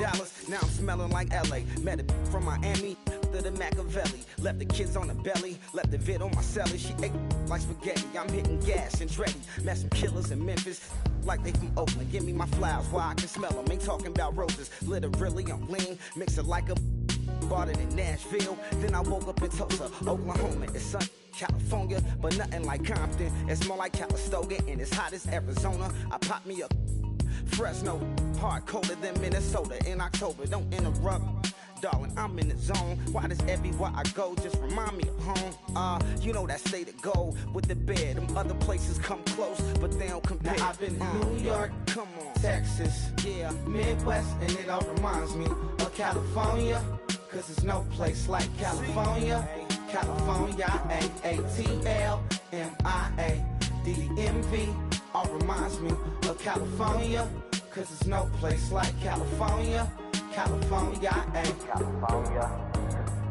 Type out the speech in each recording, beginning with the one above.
Dallas, now I'm smelling like LA. Met a from Miami, to the Machiavelli. Left the kids on the belly, left the vid on my celly. She ate like spaghetti, I'm hitting gas and Dreddy. Met some killers in Memphis, like they from Oakland. Give me my flowers while I can smell them. Ain't talking about roses, literally I'm lean. Mix it like a bought it in Nashville. Then I woke up in Tulsa, Oklahoma. It's sunny, California, but nothing like Compton. It's more like Calistoga and it's hot as Arizona. I pop me a Fresno, hard colder than Minnesota in October. Don't interrupt, darling, I'm in the zone. Why does everywhere I go just remind me of home? You know that state of gold with the bed. Them other places come close, but they don't compare. Now I've been to New York, come on, Texas, yeah, Midwest, and it all reminds me of California. Cause there's no place like California. California, A-A-T-L-M-I-A-D-D-M-V. All reminds me of California. Cause there's no place like California. California, California.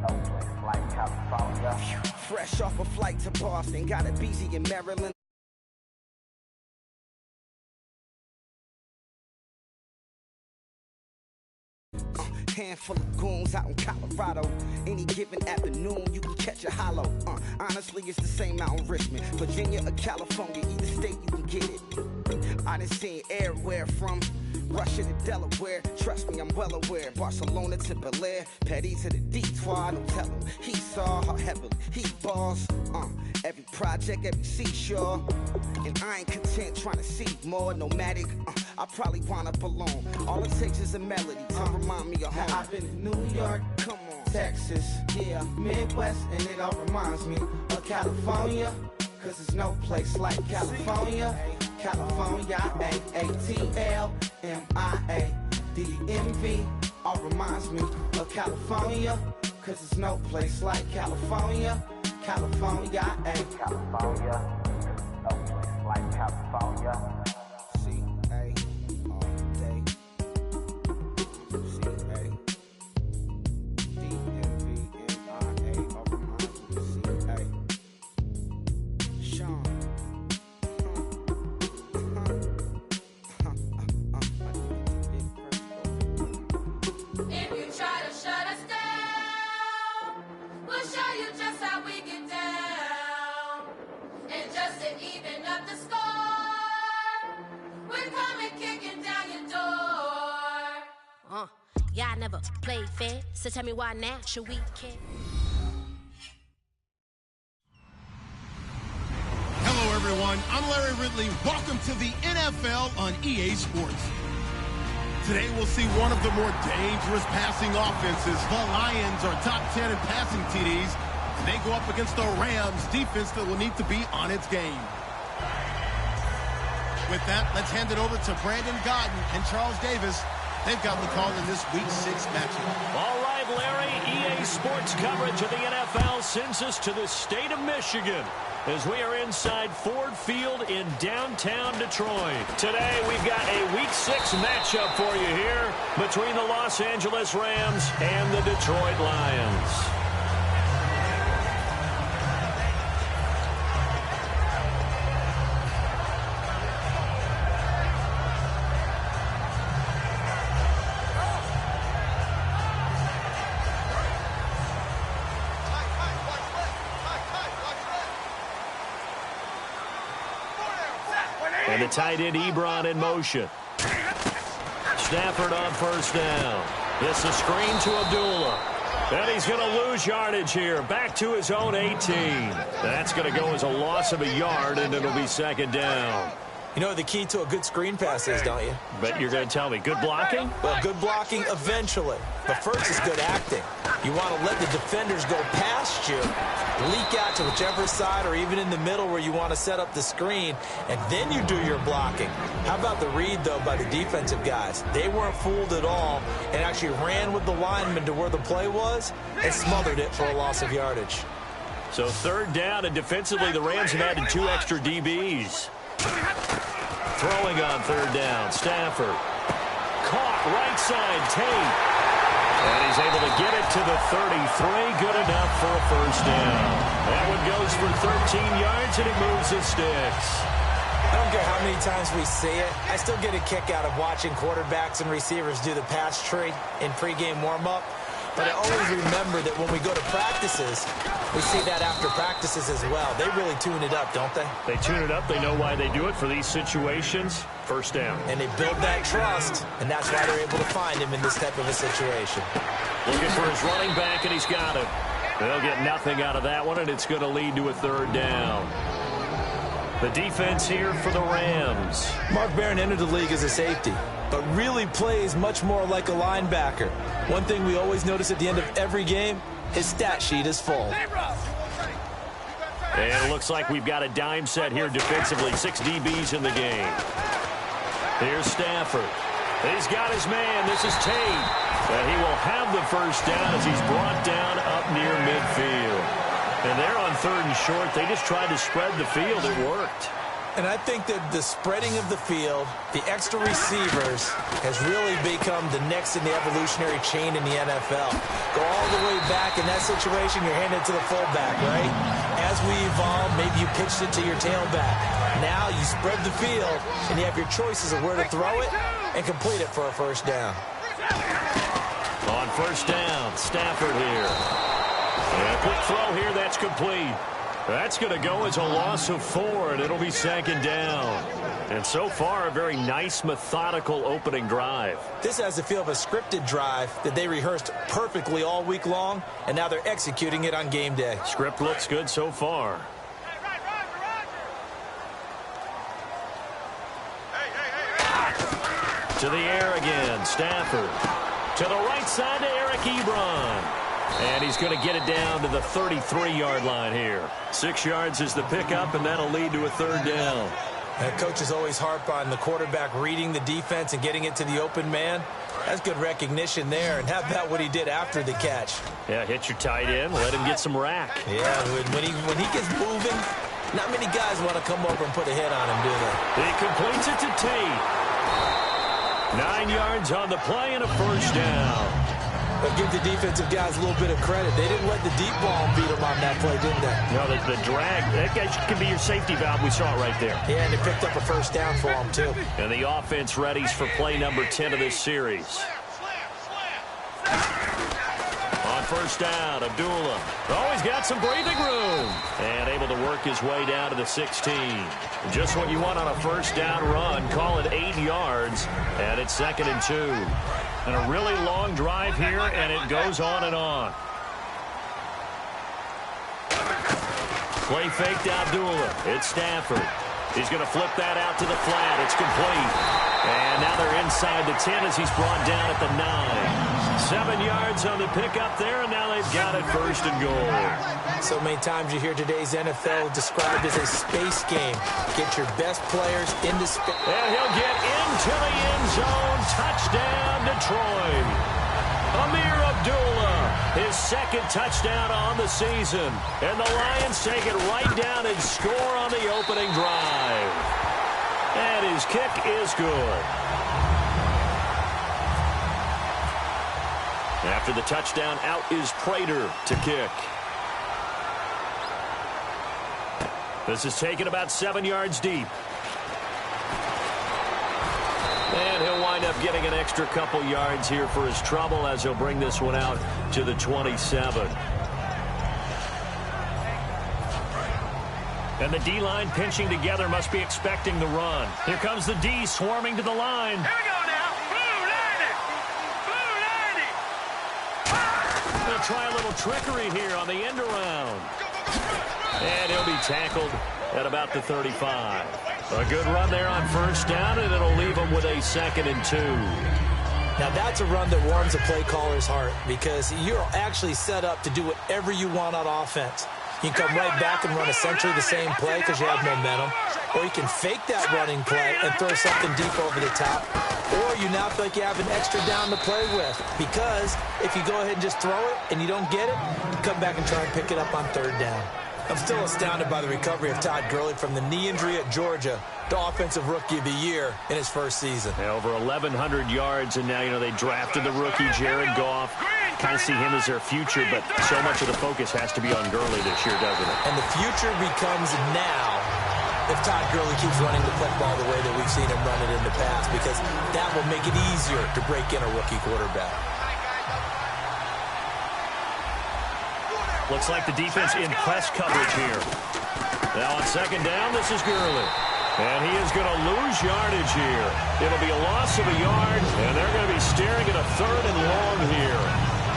No place like California. Fresh off a flight to Boston, got a BZ in Maryland. Handful of goons out in Colorado. Any given afternoon, you can catch a hollow. Honestly, it's the same out in Richmond, Virginia or California. Either state, you can get it. I done seen everywhere from Russia to Delaware. Trust me, I'm well aware. Barcelona to Bel Air, Petty to the Detroit. Don't tell him he saw how heavily he balls. Every project, every seashore. And I ain't content trying to see more. Nomadic, I probably wind up alone. All it takes is a melody to remind me of home. Now I've been to New York, come on, Texas, yeah, Midwest, and it all reminds me of California. Cause there's no place like California. California, A-A-T-L-M-I-A-D-D-M-V. All reminds me of California. Cause there's no place like California. California, California. No place like California. C-A all day. C-A D-M-V-M-I-A. All reminds me of C-A. Sean. If you try to shut us down, we'll show you just how we get down. And just to even up the score, we're coming kicking down your door. Y'all never played fair, so tell me why now should we care? Hello, everyone. I'm Larry Ridley. Welcome to the NFL on EA Sports. Today, we'll see one of the more dangerous passing offenses. The Lions are top 10 in passing TDs. They go up against the Rams defense that will need to be on its game. With that, let's hand it over to Brandon Godden and Charles Davis. They've got the call in this Week 6 matchup. All right, Larry, EA Sports coverage of the NFL sends us to the state of Michigan as we are inside Ford Field in downtown Detroit. Today, we've got a Week 6 matchup for you here between the Los Angeles Rams and the Detroit Lions. And the tight end Ebron in motion. Stafford on first down. It's a screen to Abdullah. And he's going to lose yardage here. Back to his own 18. That's going to go as a loss of a yard, and it'll be second down. You know what the key to a good screen pass is, don't you? Bet you're going to tell me. Good blocking? Well, good blocking eventually. But first is good acting. You want to let the defenders go past you, leak out to whichever side or even in the middle where you want to set up the screen, and then you do your blocking. How about the read, though, by the defensive guys? They weren't fooled at all and actually ran with the lineman to where the play was and smothered it for a loss of yardage. So third down, and defensively the Rams have added 2 extra DBs. Throwing on third down, Stafford. Caught right side, Tate. And he's able to get it to the 33. Good enough for a first down. That one goes for 13 yards, and it moves the sticks. I don't care how many times we see it. I still get a kick out of watching quarterbacks and receivers do the pass tree in pregame warm-up. But I always remember that when we go to practices, we see that after practices as well. They really tune it up, don't they? They tune it up. They know why they do it for these situations. First down. And they build that trust, and that's why they're able to find him in this type of a situation. Looking for his running back, and he's got it. They'll get nothing out of that one, and it's going to lead to a third down. The defense here for the Rams. Mark Barron entered the league as a safety, but really plays much more like a linebacker. One thing we always notice at the end of every game, his stat sheet is full. And it looks like we've got a dime set here defensively. 6 DBs in the game. Here's Stafford. He's got his man. This is Tate. And he will have the first down as he's brought down up near midfield. And they're on 3rd and short. They just tried to spread the field. It worked. And I think that the spreading of the field, the extra receivers, has really become the next in the evolutionary chain in the NFL. Go all the way back in that situation, you're handing it to the fullback, right? As we evolve, maybe you pitched it to your tailback. Now you spread the field, and you have your choices of where to throw it and complete it for a first down. On first down, Stafford here. And a quick throw here, that's complete. That's going to go as a loss of 4, and it'll be 2nd down. And so far, a very nice, methodical opening drive. This has the feel of a scripted drive that they rehearsed perfectly all week long, and now they're executing it on game day. Script looks good so far. To the air again, Stafford. To the right side to Eric Ebron. And he's going to get it down to the 33-yard line here. 6 yards is the pickup, and that'll lead to a third down. And coaches always harp on the quarterback reading the defense and getting it to the open man. That's good recognition there. And how about what he did after the catch? Yeah, hit your tight end, let him get some rack. Yeah, when he gets moving, not many guys want to come over and put a hit on him, do they? He completes it to Tate. 9 yards on the play and a first down. But give the defensive guys a little bit of credit. They didn't let the deep ball beat them on that play, didn't they? No, the drag, that guy can be your safety valve. We saw it right there. Yeah, and they picked up a first down for them, too. And the offense readies for play number 10 of this series. On first down, Abdullah. Oh, he's got some breathing room. And able to work his way down to the 16. Just what you want on a first down run. Call it 8 yards. And it's 2nd and 2. And a really long drive here, and it goes on and on. Play fake to Abdullah. It's Stafford. He's going to flip that out to the flat. It's complete. And now they're inside the 10 as he's brought down at the 9. 7 yards on the pickup there, and now they've got it 1st and goal. So many times you hear today's NFL described as a space game. Get your best players into space. And he'll get into the end zone. Touchdown, Detroit. Amir Abdullah, his 2nd touchdown on the season. And the Lions take it right down and score on the opening drive. And his kick is good. After the touchdown, out is Prater to kick. This is taken about 7 yards deep. And he'll wind up getting an extra couple yards here for his trouble as he'll bring this one out to the 27. And the D-line pinching together must be expecting the run. Here comes the D swarming to the line. Here we go now. Blue 90. They'll try a little trickery here on the end around. And he'll be tackled at about the 35. A good run there on first down, and it'll leave him with a 2nd and 2. Now, that's a run that warms a play caller's heart because you're actually set up to do whatever you want on offense. You can come right back and run essentially the same play because you have momentum. Or you can fake that running play and throw something deep over the top. Or you now feel like you have an extra down to play with. Because if you go ahead and just throw it and you don't get it, you come back and try and pick it up on 3rd down. I'm still astounded by the recovery of Todd Gurley from the knee injury at Georgia to Offensive Rookie of the Year in his first season. Yeah, over 1,100 yards, and now, they drafted the rookie, Jared Goff. Kind of see him as their future, but so much of the focus has to be on Gurley this year, doesn't it? And the future becomes now if Todd Gurley keeps running the football the way that we've seen him run it in the past, because that will make it easier to break in a rookie quarterback. Looks like the defense in press coverage here. Now on second down, this is Gurley. And he is going to lose yardage here. It'll be a loss of a yard, and they're going to be staring at a 3rd and long here.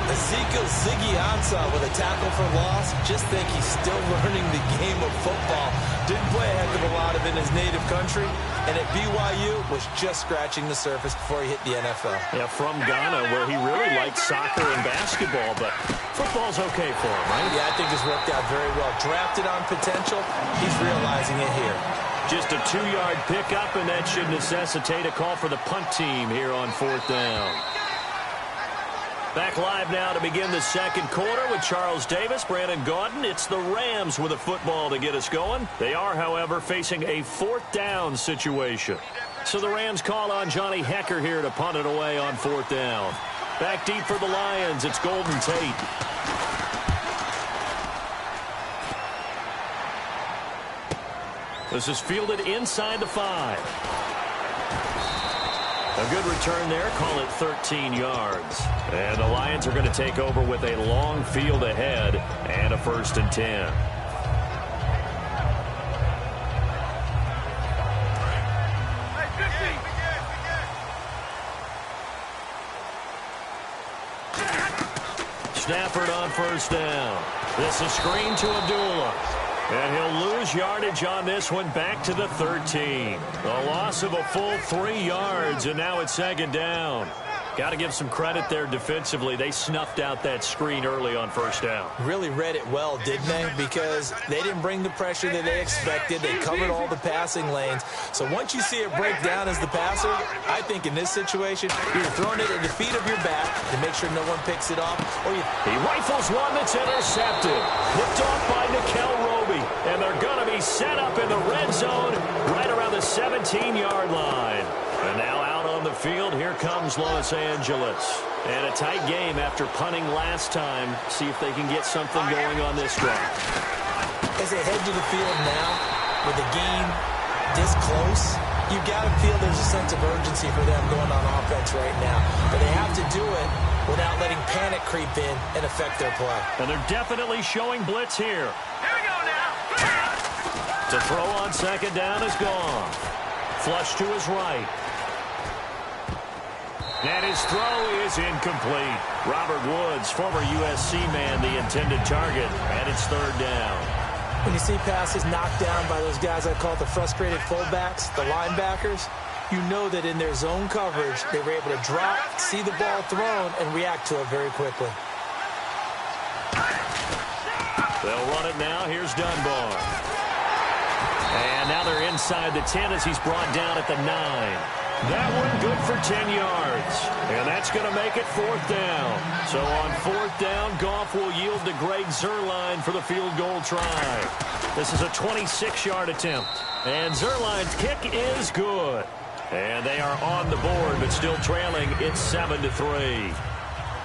Ezekiel Ziggy Ansah with a tackle for loss. Just think he's still learning the game of football. Didn't play a heck of a lot of it in his native country. And at BYU, was just scratching the surface before he hit the NFL. Yeah, from Ghana, where he really liked soccer and basketball, but football's okay for him, right? Yeah, I think it's worked out very well. Drafted on potential, he's realizing it here. Just a 2-yard pickup, and that should necessitate a call for the punt team here on 4th down. Back live now to begin the second quarter with Charles Davis, Brandon Gaudin. It's the Rams with a football to get us going. They are, however, facing a 4th down situation. So the Rams call on Johnny Hecker here to punt it away on 4th down. Back deep for the Lions, it's Golden Tate. This is fielded inside the 5. A good return there, call it 13 yards. And the Lions are going to take over with a long field ahead and a 1st and 10. Stafford on 1st down. This is screen to Abdullah. And he'll lose yardage on this one back to the 13. A loss of a full 3 yards, and now it's 2nd down. Got to give some credit there defensively. They snuffed out that screen early on 1st down. Really read it well, didn't they? Because they didn't bring the pressure that they expected. They covered all the passing lanes. So once you see it break down as the passer, I think in this situation, you're throwing it at the feet of your back to make sure no one picks it off. Or he rifles one that's intercepted. Picked off by Nickel Roby. And they're going to be set up in the red zone right around the 17-yard line. And now out on the field, here comes Los Angeles. And a tight game after punting last time. See if they can get something going on this drive. As they head to the field now, with the game this close, you got to feel there's a sense of urgency for them going on offense right now. But they have to do it without letting panic creep in and affect their play. And they're definitely showing blitz here. Here we go now. To throw on 2nd down is gone. Flush to his right. And his throw is incomplete. Robert Woods, former USC man, the intended target, and it's 3rd down. When you see passes knocked down by those guys I call the frustrated fullbacks, the linebackers, you know that in their zone coverage, they were able to drop, see the ball thrown, and react to it very quickly. They'll run it now. Here's Dunbar. And now they're inside the 10 as he's brought down at the 9. That one good for 10 yards. And that's going to make it 4th down. So on 4th down, Goff will yield to Greg Zuerlein for the field goal try. This is a 26-yard attempt. And Zuerlein's kick is good. And they are on the board, but still trailing. It's 7-3.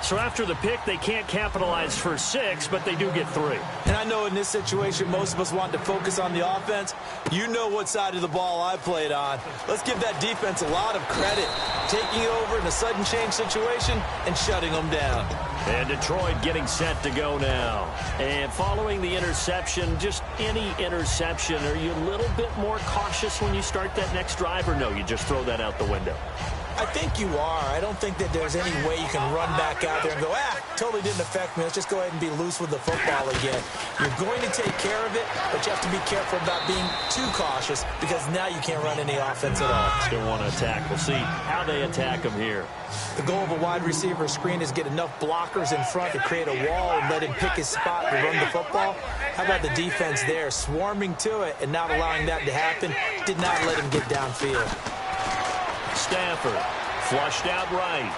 So after the pick, they can't capitalize for 6, but they do get 3. And I know in this situation, most of us want to focus on the offense. You know what side of the ball I played on. Let's give that defense a lot of credit. Taking over in a sudden change situation and shutting them down. And Detroit getting set to go now. And following the interception, just any interception, are you a little bit more cautious when you start that next drive, or no, you just throw that out the window? I think you are. I don't think that there's any way you can run back out there and go, totally didn't affect me. Let's just go ahead and be loose with the football again. You're going to take care of it, but you have to be careful about being too cautious because now you can't run any offense at all. Still want to attack. We'll see how they attack them here. The goal of a wide receiver screen is get enough blockers in front to create a wall and let him pick his spot to run the football. How about the defense there, swarming to it and not allowing that to happen? Did not let him get downfield. Stafford flushed out right.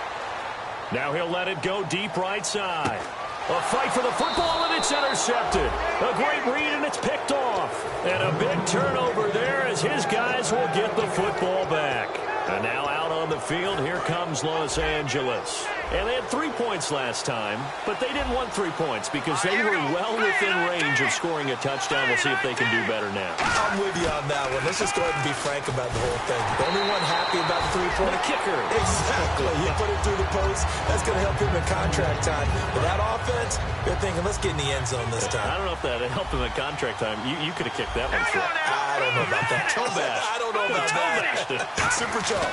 Now he'll let it go deep right side. A fight for the football, and it's intercepted. A great read, and it's picked off. And a big turnover there as his guys will get the football back. And now out on the field. Here comes Los Angeles. And they had 3 points last time, but they didn't want 3 points because they were well within range of scoring a touchdown. We'll see if they can do better now. I'm with you on that one. Let's just go ahead and be frank about the whole thing. The only one happy about the three-point kicker. Exactly. You put it through the post. That's going to help him in contract time. But that offense, they're thinking, let's get in the end zone this time. I don't know if that helped him in contract time. You could have kicked that one through. I don't know about that. I don't know about that. Super toe.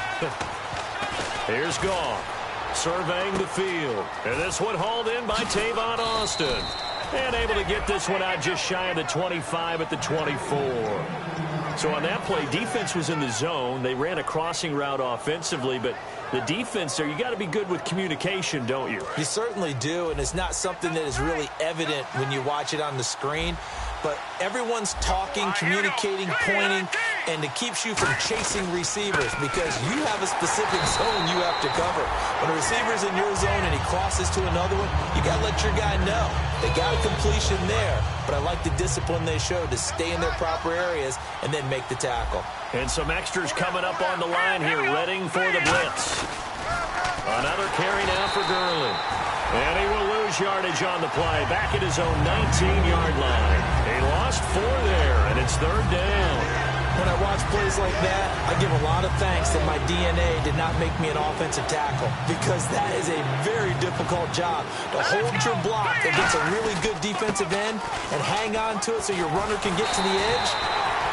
Here's Goff. Surveying the field. And this one hauled in by Tavon Austin. And able to get this one out just shy of the 25 at the 24. So on that play, defense was in the zone. They ran a crossing route offensively, but the defense there, you got to be good with communication, don't you? You certainly do, and it's not something that is really evident when you watch it on the screen. But everyone's talking, communicating, pointing, and it keeps you from chasing receivers because you have a specific zone you have to cover. When a receiver's in your zone and he crosses to another one, you got to let your guy know. They got a completion there, but I like the discipline they showed to stay in their proper areas and then make the tackle. And some extras coming up on the line here, readying for the blitz. Another carry now for Gurley. And he will lose yardage on the play, back at his own 19-yard line. He lost 4 there, and it's 3rd down. When I watch plays like that, I give a lot of thanks that my DNA did not make me an offensive tackle because that is a very difficult job to hold your block against a really good defensive end and hang on to it so your runner can get to the edge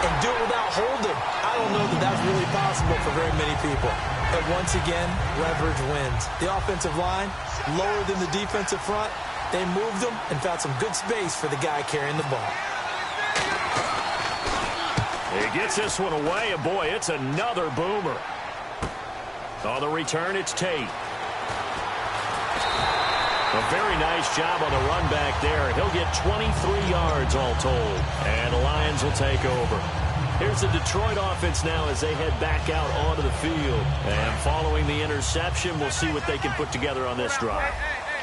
and do it without holding. I don't know that that's really possible for very many people. But once again, leverage wins. The offensive line, lower than the defensive front, they moved them and found some good space for the guy carrying the ball. He gets this one away, and boy, it's another boomer. On the return, it's Tate. A very nice job on the run back there. He'll get 23 yards all told, and the Lions will take over. Here's the Detroit offense now as they head back out onto the field. And following the interception, we'll see what they can put together on this drive.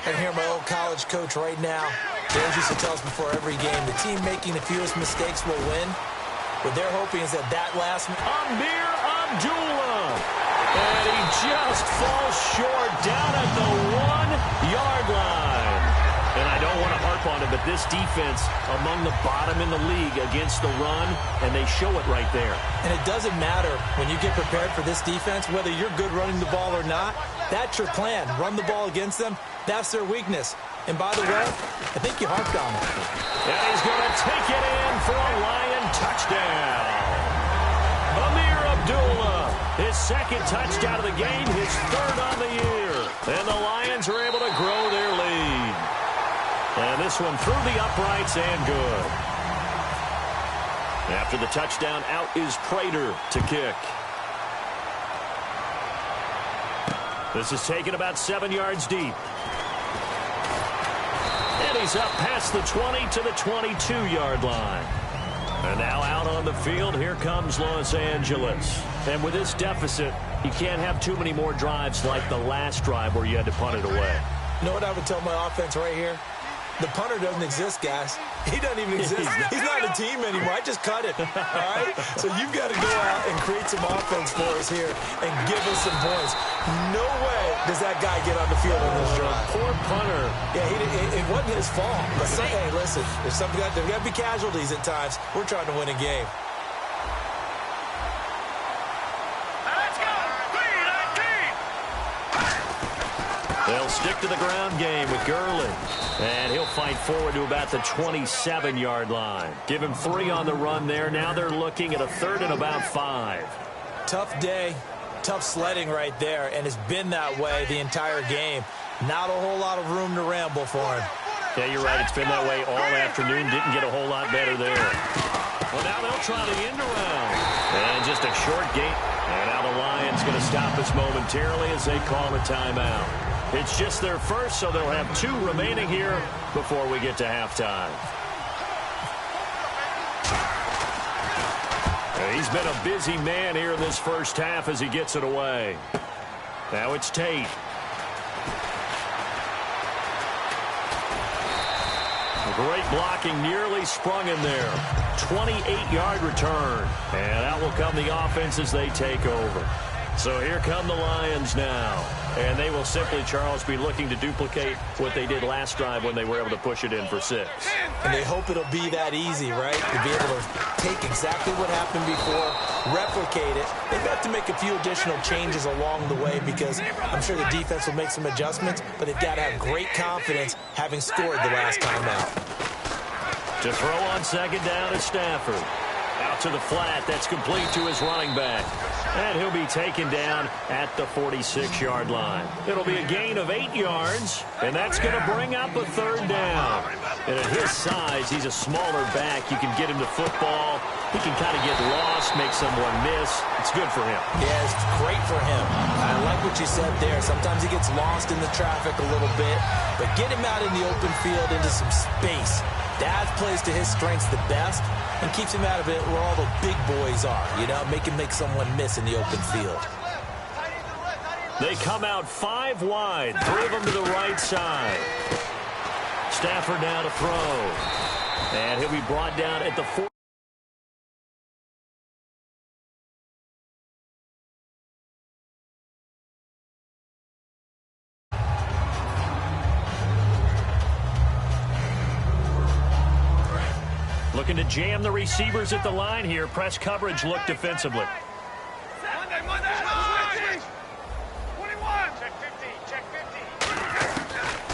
I hear my old college coach right now. They used to tell us before every game, the team making the fewest mistakes will win. What they're hoping is that last... Amir Abdullah. And he just falls short down at the 1-yard line. And I don't want to harp on it, but this defense among the bottom in the league against the run, and they show it right there. And it doesn't matter when you get prepared for this defense, whether you're good running the ball or not, that's your plan. Run the ball against them. That's their weakness. And by the way, I think you harped on it. And he's going to take it in for a Lion touchdown. Amir Abdullah, his 2nd touchdown of the game, his 3rd on the year. And the Lions are able to grow their lead. And this one through the uprights and good. After the touchdown, out is Prater to kick. This is taken about 7 yards deep. And he's up past the 20 to the 22-yard line. And now out on the field, here comes Los Angeles. And with this deficit, you can't have too many more drives like the last drive where you had to punt it away. You know what I would tell my offense right here? The punter doesn't exist, guys. He doesn't even exist. He's not a team anymore. I just cut it, all right? So you've got to go out and create some offense for us here and give us some points. No way does that guy get on the field on this drive. Poor punter. Yeah, it wasn't his fault. But hey, listen, there's got to be casualties at times. We're trying to win a game. They'll stick to the ground game with Gurley. And he'll fight forward to about the 27-yard line. Give him 3 on the run there. Now they're looking at a 3rd and about 5. Tough day, tough sledding right there, and it's been that way the entire game. Not a whole lot of room to ramble for him. Yeah, you're right. It's been that way all afternoon. Didn't get a whole lot better there. Well, now they'll try the end around. And just a short gate. And now the Lions going to stop us momentarily as they call a timeout. It's just their first, so they'll have 2 remaining here before we get to halftime. He's been a busy man here in this first half as he gets it away. Now it's Tate. Great blocking, nearly sprung in there. 28-yard return. And out will come the offense as they take over. So here come the Lions now. And they will simply, Charles, be looking to duplicate what they did last drive when they were able to push it in for 6. And they hope it'll be that easy, right? To be able to take exactly what happened before, replicate it. They've got to make a few additional changes along the way because I'm sure the defense will make some adjustments, but they've got to have great confidence having scored the last time out. To throw on second down is Stafford. Out to the flat. That's complete to his running back. And he'll be taken down at the 46-yard line. It'll be a gain of 8 yards, and that's going to bring up a 3rd down. And at his size, he's a smaller back. You can get him to football. He can kind of get lost, make someone miss. It's good for him. Yeah, it's great for him. I like what you said there. Sometimes he gets lost in the traffic a little bit, but get him out in the open field into some space. That plays to his strengths the best and keeps him out of it where all the big boys are, you know, make him make someone miss in the open field. They come out 5 wide, 3 of them to the right side. Stafford now to throw. And he'll be brought down at the 4. Looking to jam the receivers at the line here. Press coverage look defensively.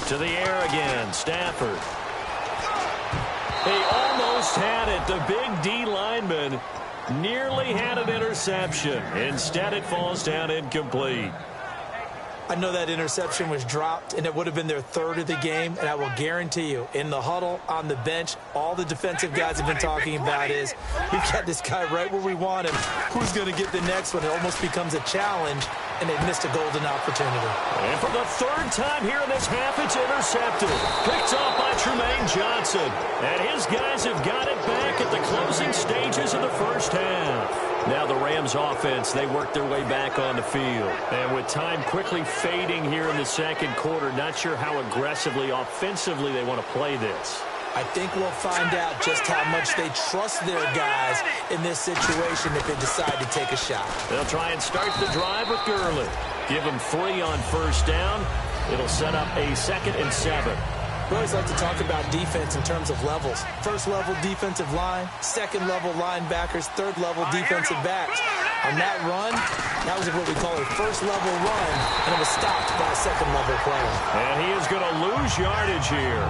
To the air again, Stafford. He almost had it. The big D lineman nearly had an interception. Instead, it falls down incomplete. I know that interception was dropped, and it would have been their 3rd of the game, and I will guarantee you, in the huddle, on the bench, all the defensive guys have been talking about is, we've got this guy right where we want him. Who's going to get the next one? It almost becomes a challenge, and they missed a golden opportunity. And for the 3rd time here in this half, it's intercepted. Picked off by Tremaine Johnson. And his guys have got it back at the closing stages of the first half. Now the Rams offense, they work their way back on the field. And with time quickly fading here in the second quarter, not sure how aggressively, offensively they want to play this. I think we'll find out just how much they trust their guys in this situation if they decide to take a shot. They'll try and start the drive with Gurley. Give them 3 on first down. It'll set up a 2nd and 7. We always like to talk about defense in terms of levels. 1st level defensive line, 2nd level linebackers, 3rd level defensive backs. On that run, that was what we call a 1st level run, and it was stopped by a 2nd level player. And he is going to lose yardage here.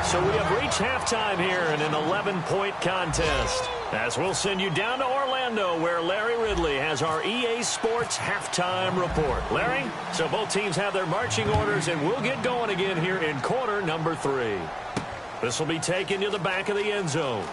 So we have reached halftime here in an 11-point contest. As we'll send you down to Orlando, where Larry Ridley has our EA Sports halftime report. Larry, so both teams have their marching orders, and we'll get going again here in quarter number 3. This will be taken to the back of the end zone.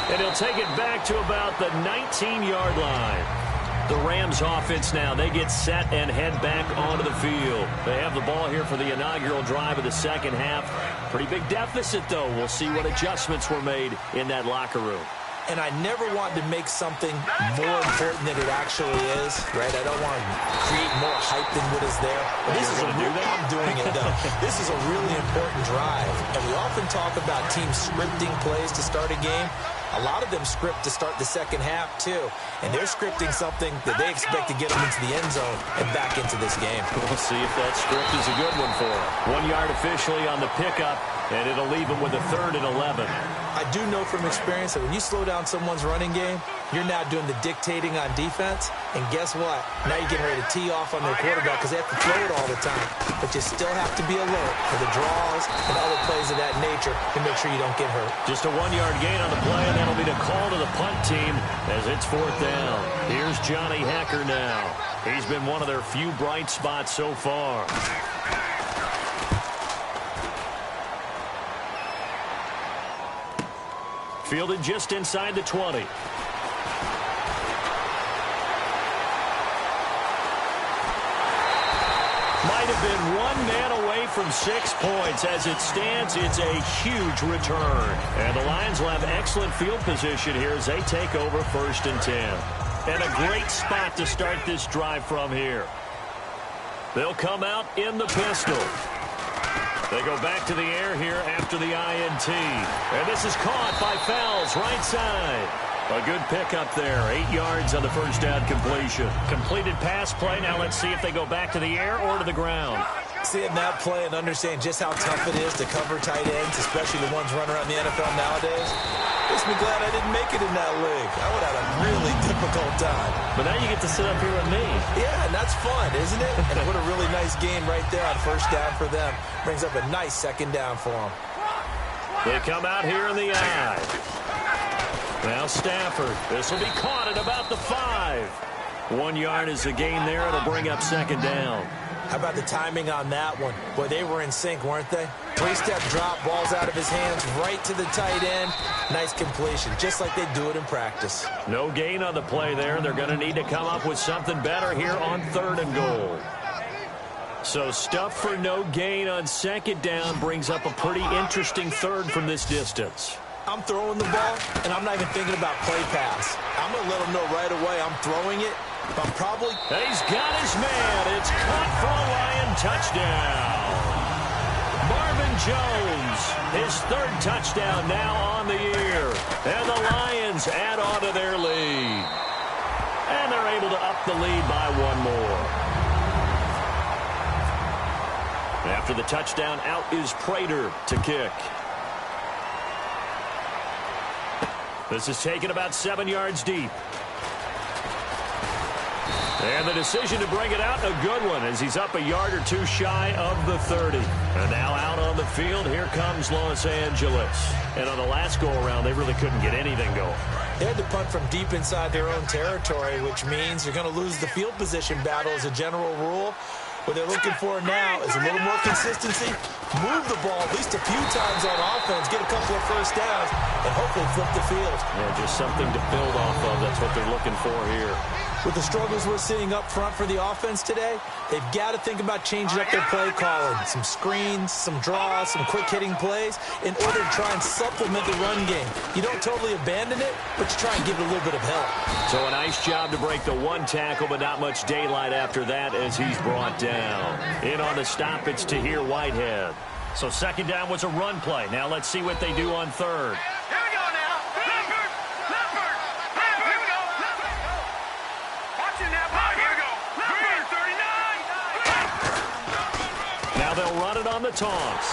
And he'll take it back to about the 19-yard line. The Rams offense now, they get set and head back onto the field. They have the ball here for the inaugural drive of the second half. Pretty big deficit, though. We'll see what adjustments were made in that locker room. And I never want to make something more important than it actually is, right? I don't want to create more hype than what is there. But this is a real, I'm doing it, though. This is a really important drive. And we often talk about teams scripting plays to start a game. A lot of them script to start the second half, too. And they're scripting something that they expect to get them into the end zone and back into this game. We'll see if that script is a good one for them. 1 yard officially on the pickup, and it'll leave them with a 3rd and 11. I do know from experience that when you slow down someone's running game, you're now doing the dictating on defense. And guess what? Now you're getting ready to tee off on their quarterback because they have to throw it all the time. But you still have to be alert for the draws and other plays of that nature to make sure you don't get hurt. Just a 1-yard gain on the play, and that'll be the call to the punt team as it's 4th down. Here's Johnny Hekker now. He's been one of their few bright spots so far. Fielded just inside the 20. Might have been 1 man away from 6 points. As it stands, it's a huge return. And the Lions will have excellent field position here as they take over 1st and 10. And a great spot to start this drive from here. They'll come out in the pistol. They go back to the air here after the INT. And this is caught by Fells, right side. A good pickup there. 8 yards on the first down completion. Completed pass play. Now let's see if they go back to the air or to the ground. Seeing that play and understand just how tough it is to cover tight ends, especially the ones running around the NFL nowadays, makes me glad I didn't make it in that league. I would have had a really difficult time. But now you get to sit up here with me. Yeah, and that's fun, isn't it? And what a really nice game right there on first down for them. Brings up a nice second down for them. They come out here in the eye. Now Stafford. This will be caught at about the 5. 1 yard is the gain there. It'll bring up second down. How about the timing on that one? Boy, they were in sync, weren't they? 3-step drop, ball's out of his hands, right to the tight end. Nice completion, just like they do it in practice. No gain on the play there. They're going to need to come up with something better here on 3rd and goal. So stuff for no gain on second down brings up a pretty interesting 3rd from this distance. I'm throwing the ball, and I'm not even thinking about play pass. I'm going to let them know right away I'm throwing it. I'm probably... He's got his man. It's caught for a Lion touchdown. Marvin Jones, his 3rd touchdown now on the year. And the Lions add on to their lead. And they're able to up the lead by 1 more. After the touchdown, out is Prater to kick. This is taken about 7 yards deep. And the decision to bring it out, a good one, as he's up a yard or 2 shy of the 30. And now out on the field, here comes Los Angeles. And on the last go-around, they really couldn't get anything going. They had to punt from deep inside their own territory, which means you're going to lose the field position battle as a general rule. What they're looking for now is a little more consistency, move the ball at least a few times on offense, get a couple of first downs, and hopefully flip the field. Yeah, just something to build off of. That's what they're looking for here. With the struggles we're seeing up front for the offense today, they've got to think about changing up their play calling. Some screens, some draws, some quick-hitting plays in order to try and supplement the run game. You don't totally abandon it, but you try and give it a little bit of help. So a nice job to break the 1 tackle, but not much daylight after that as he's brought down. In on the stop, it's Tahir Whitehead. So second down was a run play. Now let's see what they do on 3rd. They'll run it on the toss.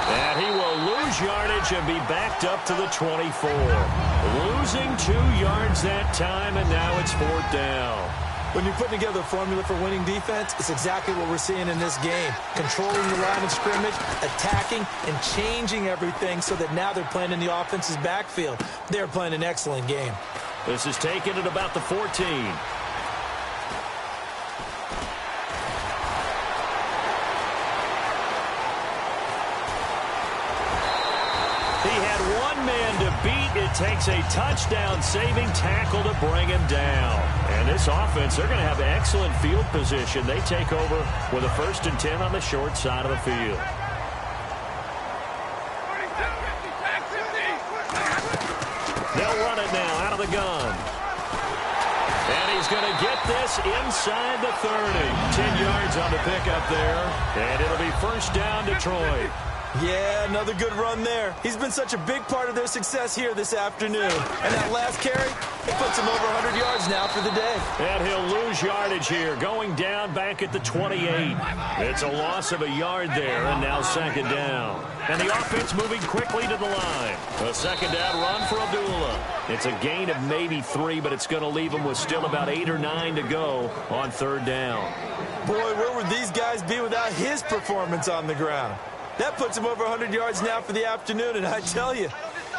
And he will lose yardage and be backed up to the 24. Losing 2 yards that time, and now it's 4th down. When you're putting together a formula for winning defense, it's exactly what we're seeing in this game. Controlling the line of scrimmage, attacking, and changing everything so that now they're playing in the offense's backfield. They're playing an excellent game. This is taken at about the 14. He had 1 man to beat. It takes a touchdown-saving tackle to bring him down. And this offense, they're going to have excellent field position. They take over with a 1st and 10 on the short side of the field. They'll run it now out of the gun. And he's going to get this inside the 30. 10 yards on the pickup there. And it'll be 1st down Detroit. Yeah, another good run there. He's been such a big part of their success here this afternoon. And that last carry, it puts him over 100 yards now for the day. And he'll lose yardage here, going down back at the 28. It's a loss of a yard there, and now second down. And the offense moving quickly to the line. A second down run for Abdullah. It's a gain of maybe 3, but it's going to leave him with still about 8 or 9 to go on 3rd down. Boy, where would these guys be without his performance on the ground? That puts him over 100 yards now for the afternoon, and I tell you,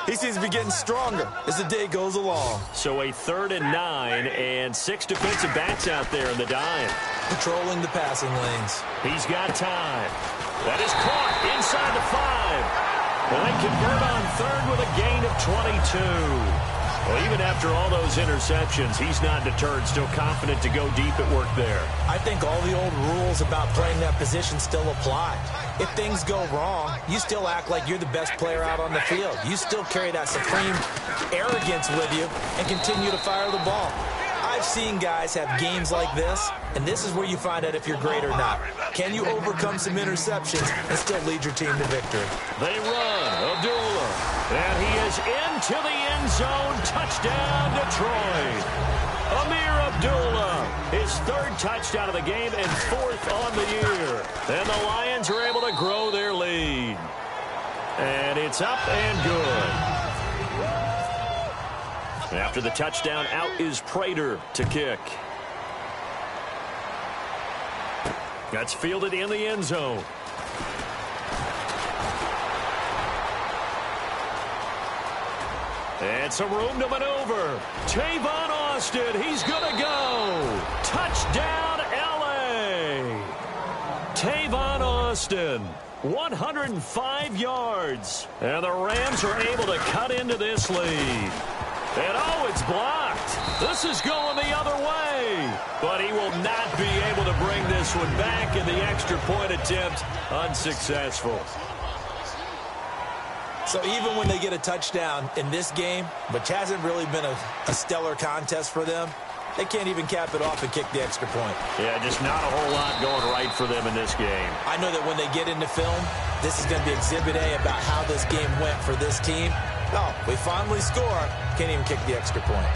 he seems to be getting stronger as the day goes along. So a 3rd and 9, and 6 defensive backs out there in the dime. Patrolling the passing lanes. He's got time. That is caught inside the 5. And they convert on 3rd with a gain of 22. Well, even after all those interceptions, he's not deterred, still confident to go deep at work there. I think all the old rules about playing that position still apply. If things go wrong, you still act like you're the best player out on the field. You still carry that supreme arrogance with you and continue to fire the ball. I've seen guys have games like this, and this is where you find out if you're great or not. Can you overcome some interceptions and still lead your team to victory? They run. Abdullah. And he is into the end zone. Touchdown, Detroit. Amir Abdullah, his third touchdown of the game and fourth on the year. And the Lions are able to grow their lead. And it's up and good. After the touchdown, out is Prater to kick. That's fielded in the end zone. And some room to maneuver. Tavon Austin, he's going to go. Touchdown, L.A. Tavon Austin, 105 yards. And the Rams are able to cut into this lead. And, oh, it's blocked. This is going the other way. But he will not be able to bring this one back, and the extra point attempt unsuccessful. So even when they get a touchdown in this game, which hasn't really been a stellar contest for them, they can't even cap it off and kick the extra point. Yeah, just not a whole lot going right for them in this game. I know that when they get into film, this is going to be Exhibit A about how this game went for this team. Oh, we finally score. Can't even kick the extra point.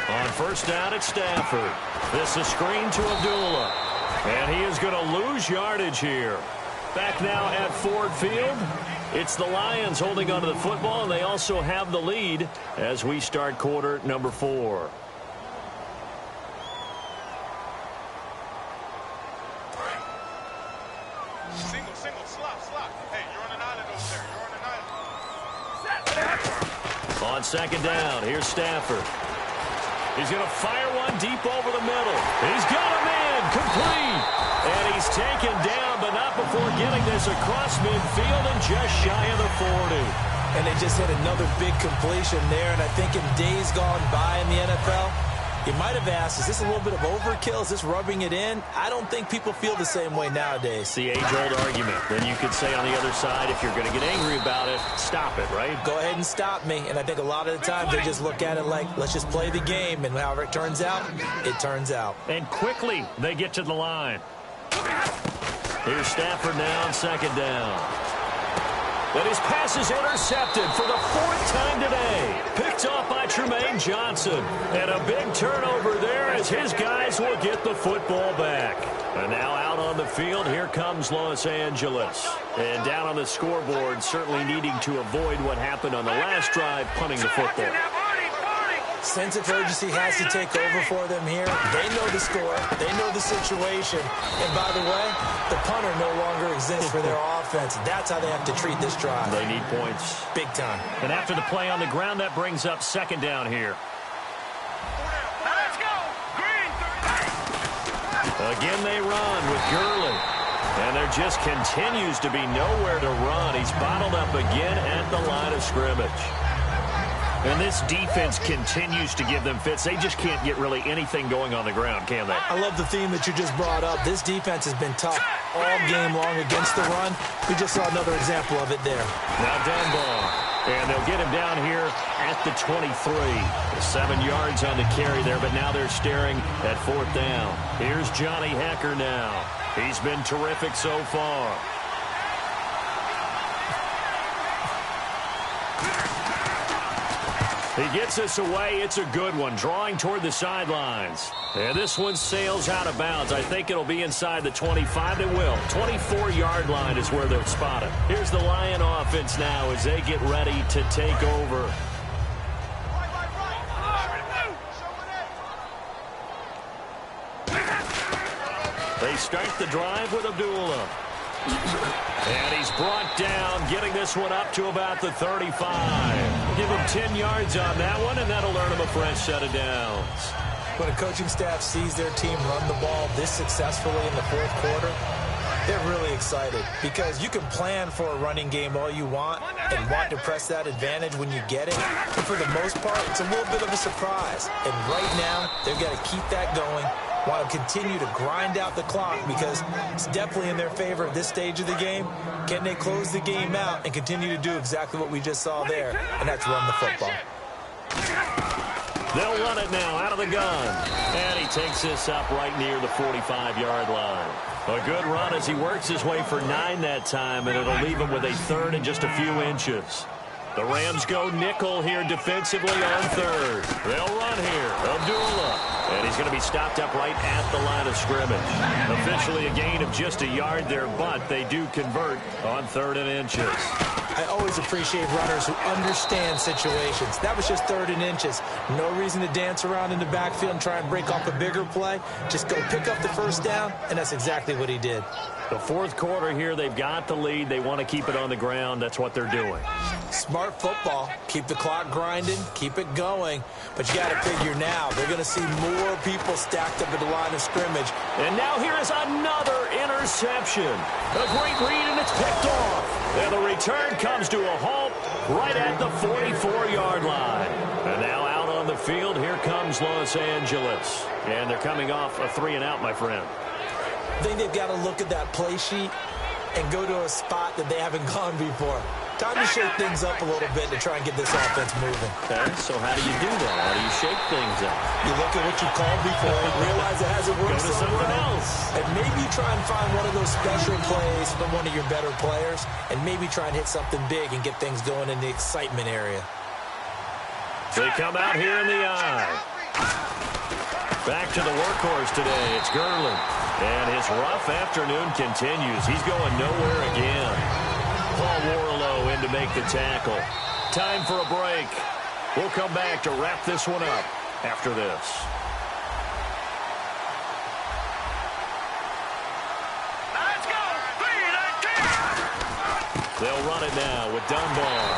On first down at Stafford. This is screen to Abdullah. And he is going to lose yardage here. Back now at Ford Field. It's the Lions holding onto the football, and they also have the lead as we start quarter number 4. Single, slop. Hey, you're on an island over there. You're on an island. On second down, here's Stafford. He's going to fire one deep over the middle. He's got him in, complete. And he's taken down, but not before getting this across midfield and just shy of the 40. And they just hit another big completion there. And I think in days gone by in the NFL, you might have asked, is this a little bit of overkill? Is this rubbing it in? I don't think people feel the same way nowadays. It's the age-old argument. Then you could say on the other side, if you're going to get angry about it, stop it, right? Go ahead and stop me. And I think a lot of the times they just look at it like, let's just play the game. And however it turns out, it turns out. And quickly they get to the line. Here's Stafford now on second down. But his pass is intercepted for the 4th time today. Picked off by Tremaine Johnson. And a big turnover there as his guys will get the football back. And now out on the field, here comes Los Angeles. And down on the scoreboard, certainly needing to avoid what happened on the last drive, punting the football. Sense of urgency has to take over for them here. They know the score. They know the situation. And by the way, the punter no longer exists for their offense. That's how they have to treat this drive. They need points. Big time. And after the play on the ground, that brings up second down here. Let's go. Green. Again, they run with Gurley. And there just continues to be nowhere to run. He's bottled up again at the line of scrimmage. And this defense continues to give them fits. They just can't get really anything going on the ground, can they? I love the theme that you just brought up. This defense has been tough all game long against the run. We just saw another example of it there. Now Dunbar. And they'll get him down here at the 23. 7 yards on the carry there, but now they're staring at 4th down. Here's Johnny Hecker now. He's been terrific so far. He gets us away. It's a good one, drawing toward the sidelines. And this one sails out of bounds. I think it'll be inside the 25. It will. 24-yard line is where they'll spot it. Here's the Lion offense now as they get ready to take over. They start the drive with Abdullah. And he's brought down, getting this one up to about the 35. Give him 10 yards on that one, and that'll earn him a fresh set of downs. When a coaching staff sees their team run the ball this successfully in the 4th quarter, they're really excited because you can plan for a running game all you want and want to press that advantage when you get it. But for the most part, it's a little bit of a surprise. And right now, they've got to keep that going. Want to continue to grind out the clock because it's definitely in their favor at this stage of the game. Can they close the game out and continue to do exactly what we just saw there, and that's run the football. They'll run it now out of the gun. And he takes this up right near the 45-yard line. A good run as he works his way for 9 that time, and it'll leave him with a third and just a few inches. The Rams go nickel here defensively on third. They'll run here. Abdullah. And he's going to be stopped up right at the line of scrimmage. Officially a gain of just a yard there, but they do convert on 3rd and inches. I always appreciate runners who understand situations. That was just 3rd and inches. No reason to dance around in the backfield and try and break off a bigger play. Just go pick up the first down, and that's exactly what he did. The 4th quarter here, they've got the lead. They want to keep it on the ground. That's what they're doing. Smart football. Keep the clock grinding. Keep it going. But you got to figure now, they're going to see more people stacked up at the line of scrimmage. And now here is another interception. A great read, and it's picked off. And the return comes to a halt right at the 44-yard line. And now out on the field, here comes Los Angeles. And they're coming off a 3-and-out, my friend. I think they've got to look at that play sheet and go to a spot that they haven't gone before. Time to shake things up a little bit to try and get this offense moving. Okay, so how do you do that? How do you shake things up? You look at what you called before and realize it hasn't worked Go to something else. And maybe you try and find one of those special plays from one of your better players, and maybe try and hit something big and get things going in the excitement area. They come out here in the eye. Back to the workhorse today. It's Gurley. And his rough afternoon continues. He's going nowhere again. Paul Warlow in to make the tackle. Time for a break. We'll come back to wrap this one up after this. Let's go! 3 and 10! They'll run it now with Dunbar.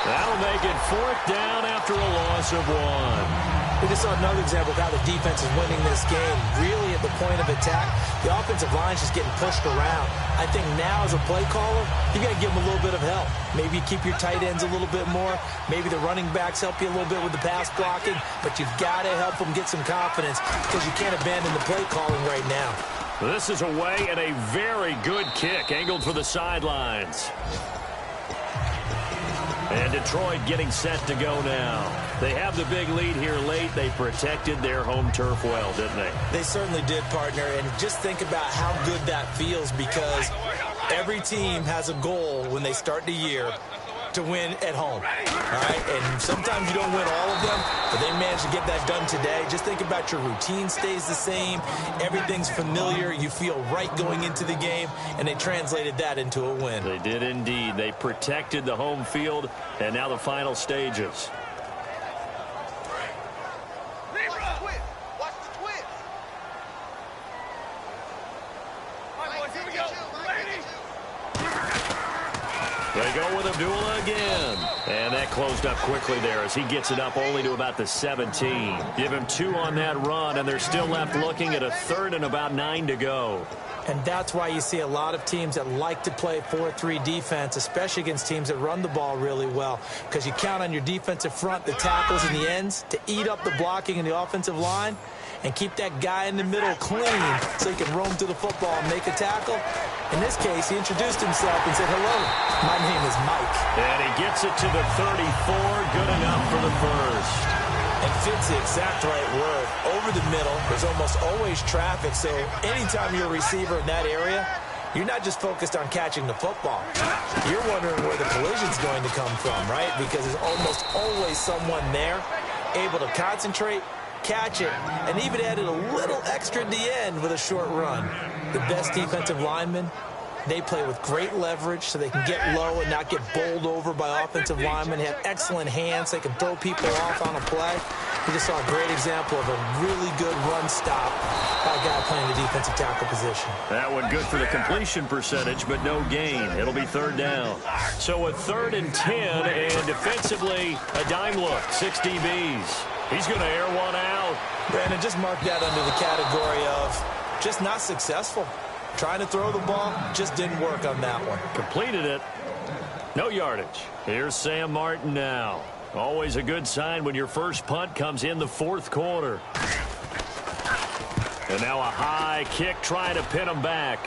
That'll make it 4th down after a loss of 1. We just saw another example of how the defense is winning this game. Really at the point of attack, the offensive line's just getting pushed around. I think now as a play caller, you got to give them a little bit of help. Maybe keep your tight ends a little bit more. Maybe the running backs help you a little bit with the pass blocking. But you've got to help them get some confidence because you can't abandon the play calling right now. This is away and a very good kick angled for the sidelines. And Detroit getting set to go now. They have the big lead here late. They protected their home turf well, didn't they? They certainly did, partner. And just think about how good that feels because every team has a goal when they start the year to win at home. All right? And sometimes you don't win all of them, but they managed to get that done today. Just think about your routine stays the same. Everything's familiar. You feel right going into the game, and they translated that into a win. They did indeed. They protected the home field, and now the final stages. Watch the twist. All right, boys, here we go. Ready? They go with Abdullah again. And that closed up quickly there as he gets it up only to about the 17. Give him 2 on that run, and they're still left looking at a 3rd and about 9 to go. And that's why you see a lot of teams that like to play 4-3 defense, especially against teams that run the ball really well, because you count on your defensive front, the tackles and the ends, to eat up the blocking in the offensive line and keep that guy in the middle clean so he can roam through the football and make a tackle. In this case, he introduced himself and said, "Hello, my name is Mike." And he gets it to the 34, good enough for the first. And fits the exact right word. Over the middle, there's almost always traffic, so anytime you're a receiver in that area, you're not just focused on catching the football. You're wondering where the collision's going to come from, right? Because there's almost always someone there able to concentrate, catch it, and even added a little extra at the end with a short run. The best defensive linemen, they play with great leverage so they can get low and not get bowled over by offensive linemen. They have excellent hands. They can throw people off on a play. We just saw a great example of a really good run stop by a guy playing the defensive tackle position. That one good for the completion percentage, but no gain. It'll be 3rd down. So a 3rd and 10, and defensively, a dime look, 6 DBs. He's going to air one out. Brandon, just mark that under the category of just not successful. Trying to throw the ball, just didn't work on that one. Completed it. No yardage. Here's Sam Martin now. Always a good sign when your first punt comes in the 4th quarter. And now a high kick trying to pin him back.